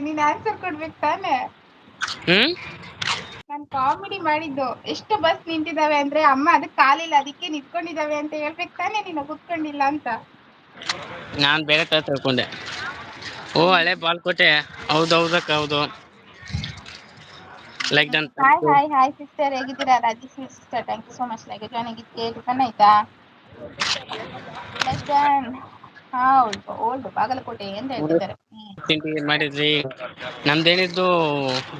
ನೀನ್ ಆನ್ಸರ್ ಕೊಡ್ಬೇಕು ತಾನೆ. ಹ್ಮ್ ನಾನ್ ಕಾಮಿಡಿ ಮಾಡಿದ್ದು ಎಷ್ಟು ಬಸ್ ನಿಂತಿದ್ದಾವೆ ಅಂದ್ರೆ ಅಮ್ಮ ಅದಕ್ ಕಾಲಿಲ್ಲ ಅದಕ್ಕೆ ನಿಂತ್ಕೊಂಡಿದ್ದಾವೆ ಅಂತ ಹೇಳ್ಬೇಕು ತಾನೆ ನೀನು ಕುತ್ಕೊಂಡಿಲ್ಲ ಅಂತ. ನಾನ್ ಬೇರೆ ತರ ತಿಳ್ಕೊಂಡೆ. ಓ ಹಳೆ ಬಾಲ್ಕೋಟೆ ಹೌದೌದಕ್ಕ ಹೌದು. Like done thank you. Hi sister ಹೇಗಿದ್ದೀರಾ Rajeshwari sister thank you so much like join tiffin ಆಯ್ತಾ. ಲೈಕ್ ಡನ್ ಓಲ್ಡ್ ಬಾಗಲಕೋಟೆ ಅಂತ ಹೇಳ್ತಿದ್ದಾರೆ. ತಿಂಡಿ ಏನ್ ಮಾಡಿದ್ರಿ. ನಮ್ದೇನಿದ್ದು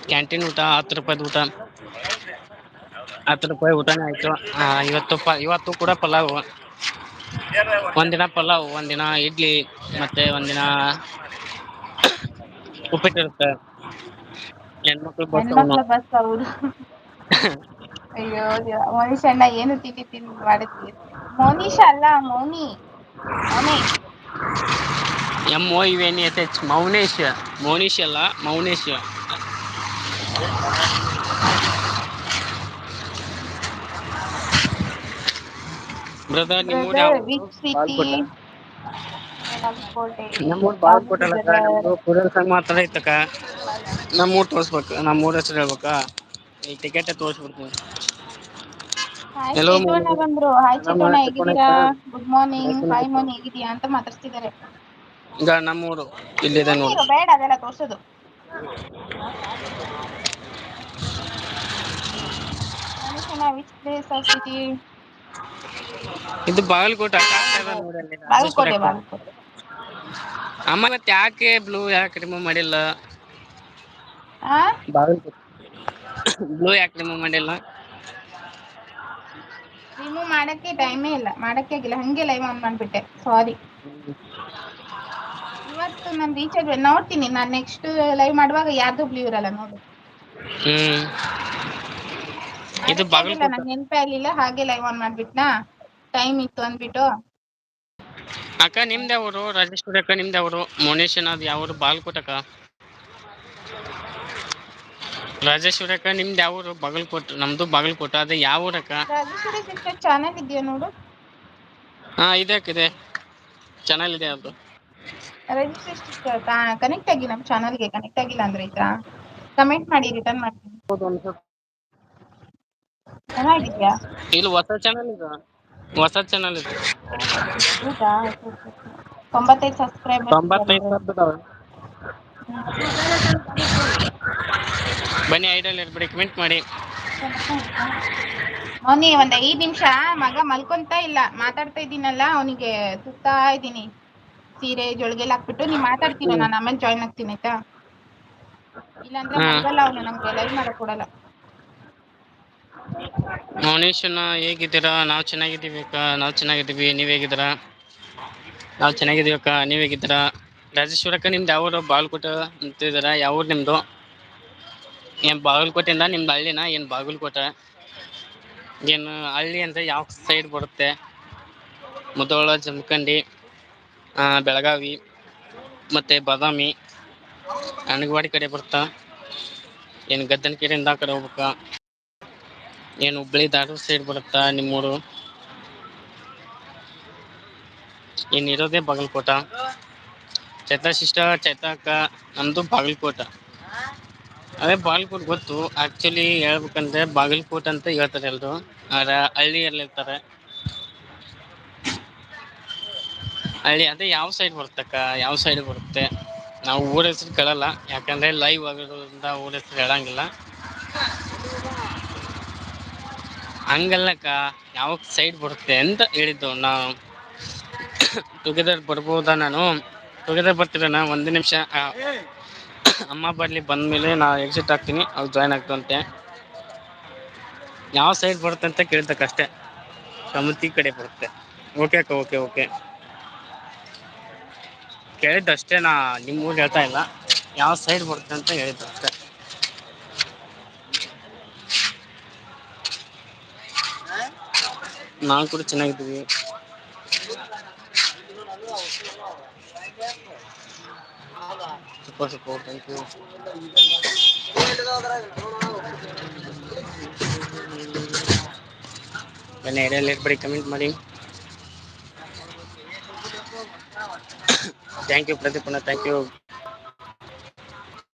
ಕ್ಯಾಂಟೀನ್ ಊಟ 10 ರೂಪಾಯಿದ್ ಊಟ. 10 ರೂಪಾಯಿ ಊಟನೇ ಆಯ್ತು. ಇವತ್ತು ಕೂಡ ಪಲಾವ್. ಒಂದಿನ ಪಲಾವ್ ಒಂದಿನ ಇಡ್ಲಿ ಮತ್ತೆ ಒಂದಿನ ಉಪ್ಪಿಟ್ಟಿರುತ್ತೆ. ಹೆಣ್ಮಕ್ಳು ಬಸ್ ಅವನು. ಹೆಣ್ಮಕ್ಳ ಬಸ್ ಹೌದು. ಅಯ್ಯೋ ದೇವ ಮನೀಶ್ ಅಣ್ಣ ಏನು ತಿಂಡಿ ಮಾಡಿದ್ರಿ. ಮೋನಿಶ್ ಅಲ್ಲ ಮೌನೇಶ್. MOUNSH ಮೌನೇಶ್ ಅಲ್ಲ ಮೌನೇಶ್. ಬ್ರದರ್ ನಿಮ್ಮೂರ್ ಬ್ರದರ್ ಯಾವೂರು ವಿಚ್ ಸಿಟಿ. ಬಾಗಲಕೋಟೆ. ಬಾಗಲಕೋಟೆ ನಮ್ಮೂರ್ ಯಾವುದು ಬಾಗಲಕೋಟೆ ಅಲ್ಲಕ್ಕ ಬ್ರದರ್. ನಮ್ದು ಕೂಡಲ ಸಂಗಮ ಹತ್ರ ಐತಕ್ಕ. ನಮ್ಮೂರ್ ತೋರ್ಸ್ಬೇಕು ನಮ್ಮೂರ್ ಹೆಸರು ಹೇಳ್ಬೇಕಾ ಈ ಟಿಕೆಟ್ ತೋರ್ಸ್ಬಿಡ್ತೀನಿ. ಹಾಯ್ ಎಲ್ಲೋ ಚೇತೋಣ ಬಂದ್ರು ಹಾಯ್ ಚೇತೋಣ ಹೇಗಿದ್ದೀರಾ ಆಯ್ತಾ ಗುಡ್ ಮಾರ್ನಿಂಗ್ ಆಯ್ತು ಹಾಯ್ ಆಯ್ತು. ಮೋನಿ ಹೇಗಿದ್ದೀಯಾ ಅಂತ ಮಾತಾಡ್ಸ್ತಿದ್ದಾರೆ. ಈಗ ನಮ್ಮೂರು ಇಲ್ಲಿದೆ ನೋಡಿ. ಸುಮ್ನಿರು ಬೇಡ ಅದೆಲ್ಲ ತೋರ್ಸೋದು. ಮನೀಶ್ ಅಣ್ಣ ವಿಚ್ ಪ್ಲೇಸ್ ಆಫ್ ಸಿಟಿ. ಇದು ಬಾಗಲಕೋಟೆ ನೋಡಿ ಅಲ್ಲಿ ರಾಜೇಶ್ವರಿ ಅಕ್ಕ. ಬಾಗಲಕೋಟೆ. ಅಮ್ಮ ಮತ್ ಯಾಕೆ ಬ್ಲೂ ಯಾಕೆ ರಿಮೂವ್ ಮಾಡಿಲ್ಲ. ಆ ಬ್ಲೂ ಯಾಕೆ ರಿಮೂವ್ ಮಾಡಿಲ್ಲ. ರಿಮೂವ್ ಮಾಡಕ್ಕೆ ಟೈಮೇ ಇಲ್ಲ ಮಾಡಕ್ಕೆ ಆಗಿಲ್ಲ ಹಂಗೆ ಲೈವ್ ಆನ್ ಮಾಡ್ಬಿಟ್ಟೆ ಸಾರಿ. ಇವತ್ತು ನಾನು ರೀಚಾರ್ಜ್ ನೋಡ್ತೀನಿ ನಾನ್ ನೆಕ್ಸ್ಟ್ ಲೈವ್ ಮಾಡುವಾಗ ಯಾರ್ದು ಬ್ಲೂ ಇರಲ್ಲ ನೋಡು. ಹ್ಮ್ ಇದು ಮಾಡಕ್ಕೆ ಆಗಿಲ್ಲ ಬಾಗಲಕೋಟೆ. ನಂಗೆ ನೆನಪೇ ಆಗ್ಲಿಲ್ಲ ಹಾಗೆ ಲೈವ್ ಆನ್ ಮಾಡ್ಬಿಟ್ನಾ ಟೈಮ್ ಇತ್ತು ಅಂದ್ಬಿಟ್ಟು. ಅಕ್ಕ ನಿಮ್ದ ಯಾವೂರು ರಾಜೇಶ್ವರಿ ಅಕ್ಕ ನಿಮ್ದ ಯಾವೂರು ಮೌನೇಶ್ ಅಣ್ಣಾದು ಯಾವೂರು ಬಾಗಲಕೋಟೆ ಅಕ್ಕ. ರಾಜೇಶ್ವರಿ ಅಕ್ಕ ನಿಮ್ದು ಯಾವೂರು ಬಾಗಲಕೋಟೆ ನಮ್ದು ಬಾಗಲಕೋಟೆ ಅದೇ ಯಾವೂರಕ್ಕ. ರಾಜೇಶ್ವರಿ ಸಿಸ್ಟರ್ ಚಾನಲ್ ಇದೆಯಾ ನೋಡು. ಹಾ ಇದೆ ಅಕ್ಕ ಇದೆ ಚಾನಲ್ ಇದೆ ಅವ್ರ್ದು. ರಿಜಿಸ್ಟರ್ ಕನೆಕ್ಟ್ ಆಗಿ ನಮ್ ಚಾನಲ್ಗೆ ಕನೆಕ್ಟ್ ಆಗಿಲ್ಲ ಅಂದ್ರೆ ಆಯ್ತಾ ಕಮೆಂಟ್ ಮಾಡಿ ರಿಟರ್ನ್ ಮಾಡ್ತೀನಿ. ಚೆನ್ನಾಗಿದ್ಯಾ. ಇದು ಹೊಸ ಚಾನಲ್ ಇದು ಹೊಸ ಚಾನಲ್ ಇದು. ಹೌದಾ 95 ಸಬ್ಸ್ಕ್ರೈಬರ್ಸ್ ಇದ್ದಾರೆ 95 ನೋಡಿ. ಸಬ್ಸ್ಕ್ರೈಬ್. ಬನ್ನಿ ಐಡಿಯಲ್ಲಿ ಇರ್ಬಿಡಿ ಕಮೆಂಟ್ ಮಾಡಿ. ಮೌನಿ ಒಂದ್ 5 ನಿಮಿಷ ಮಗ ಮಲ್ಕೊಂತ ಇಲ್ಲ ಮಾತಾಡ್ತಾ ಇದ್ದೀನಲ್ಲಾ ಅವನಿಗೆ ತುತ್ತಾ ಇದ್ದೀನಿ. ಸೀರೆ ಜೋಳ್ಗೆಲ್ಲ ಹಾಕ್ಬಿಟ್ಟು ನೀ ಮಾತಾಡ್ತಿರು ಹ್ಮ್ ನಾನು ಆಮೇಲೆ ಜಾಯ್ನ್ ಆಗ್ತೀನಿ ಆಯ್ತಾ. ಇಲ್ಲಾಂದ್ರೆ ಹಾ ಮಲ್ಗಲ್ಲ ಅವನು ನಂಗೆ ಲೈವ್ ಮಾಡಕ್ ಕೊಡಲ್ಲ. ಮೌನೇಶ್ ಅಣ್ಣ ಹೇಗಿದ್ದೀರಾ ನಾವು ಚೆನ್ನಾಗಿದ್ದೀವಿ ಅಕ್ಕ ನಾವು ಚೆನ್ನಾಗಿದ್ದೀವಿ ನೀವ್ ಹೇಗಿದ್ದೀರಾ. ನಾವ್ ಚೆನ್ನಾಗಿದೀವಿ ಅಕ್ಕ ನೀವ್ ಹೇಗಿದ್ದೀರಾ. ರಾಜೇಶ್ವರಿ ಅಕ್ಕ ನಿಮ್ದು ಯಾವೂರು ಬಾಗಲಕೋಟೆ ಅಂತಿದ್ದೀರಾ ಯಾವೂರು ನಿಮ್ದು. ಏನ್ ಬಾಗಲಕೋಟೆಯಿಂದ ನಿಮ್ದು ಹಳ್ಳಿನ ಏನ್ ಬಾಗಲಕೋಟೆ. ಏನು ಹಳ್ಳಿ ಅಂದ್ರೆ ಯಾವ ಸೈಡ್ ಬರುತ್ತೆ. ಮುಧೋಳ ಜಮಖಂಡಿ ಬೆಳಗಾವಿ ಮತ್ತೆ ಬಾದಾಮಿ ಅಣಗವಾಡಿ ಕಡೆ ಬರ್ತಾ ಏನ್ ಗದ್ದನಕೆರೆಯಿಂದ ಆ ಕಡೆ ಹೋಗ್ಬೇಕಾ. ಏನು ಹುಬ್ಬಳ್ಳಿ ಧಾರವಾಡ ಸೈಡ್ ಬರುತ್ತಾ ನಿಮ್ಮೂರು. ಏನ್ ಇರೋದೇ ಬಾಗಲಕೋಟೆ. ಚೈತ್ರ ಸಿಸ್ಟರ್ ಚೈತ್ರ ಅಕ್ಕ ನಮ್ದು ಬಾಗಲಕೋಟೆ. ಅದೇ ಬಾಗಲಕೋಟೆ ಗೊತ್ತು ಆಕ್ಚುಲಿ ಹೇಳ್ಬೇಕಂದ್ರೆ ಬಾಗಲಕೋಟೆ ಅಂತ ಹೇಳ್ತಾರೆ ಎಲ್ರು. ಆದ್ರೆ ಹಳ್ಳಿಯಲ್ಲಿ ಇರ್ತಾರೆ. ಹಳ್ಳಿ ಅದೇ ಯಾವ ಸೈಡ್ ಬರುತ್ತಕ್ಕ ಯಾವ ಸೈಡ್ ಬರುತ್ತೆ. ನಾವು ಊರ ಹೆಸರು ಕೇಳಲ್ಲ ಯಾಕಂದ್ರೆ ಲೈವ್ ಆಗಿರೋದ್ರಿಂದ ಊರ ಹೆಸರು ಹೇಳಂಗಿಲ್ಲ. ಹಂಗಲ್ಲಕ್ಕ ಯಾವ ಸೈಡ್ ಬರುತ್ತೆ ಅಂತ ಹೇಳಿದ್ದು ನಾವು. ಟುಗೆದರ್ ಬರ್ಬೋದಾ ನಾನು ಟುಗೆದರ್ ಬರ್ತೀರನಾ ಒಂದು ನಿಮಿಷ. ಅಮ್ಮ ಬರ್ಲಿ ಬಂದ್ಮೇಲೆ ನಾ ಎಕ್ಸಿಟ್ ಆಗ್ತೀನಿ ಅವಾಗ ಜಾಯ್ನ್ ಆಗ್ತಂತೆ. ಯಾವ ಸೈಡ್ ಬರುತ್ತೆ ಅಂತ ಕೇಳ್ತಕ್ಕ ಅಷ್ಟೇ. ಸಮ್ಮತಿ ಕಡೆ ಬರುತ್ತೆ ಓಕೆ ಅಕ್ಕ ಓಕೆ ಓಕೆ. ಕೇಳಿದ್ದಷ್ಟೇ ನಾ ನಿಮ್ ಊರ್ ಹೇಳ್ತಾ ಇಲ್ಲ ಯಾವ ಸೈಡ್ ಬರುತ್ತೆ ಅಂತ ಹೇಳಿದ್ದು ಅಷ್ಟೇ. ನಾವು ಕೂಡ ಚೆನ್ನಾಗಿದ್ದೀವಿ. Thank you. ಬನ್ನಿ ಐಡಿಯಲ್ಲಿ ಇರ್ಬಿಡಿ ಕಮೆಂಟ್ ಮಾಡಿ. ಥ್ಯಾಂಕ್ ಯು ಪ್ರದೀಪ್ ಅಣ್ಣ ಥ್ಯಾಂಕ್ ಯು.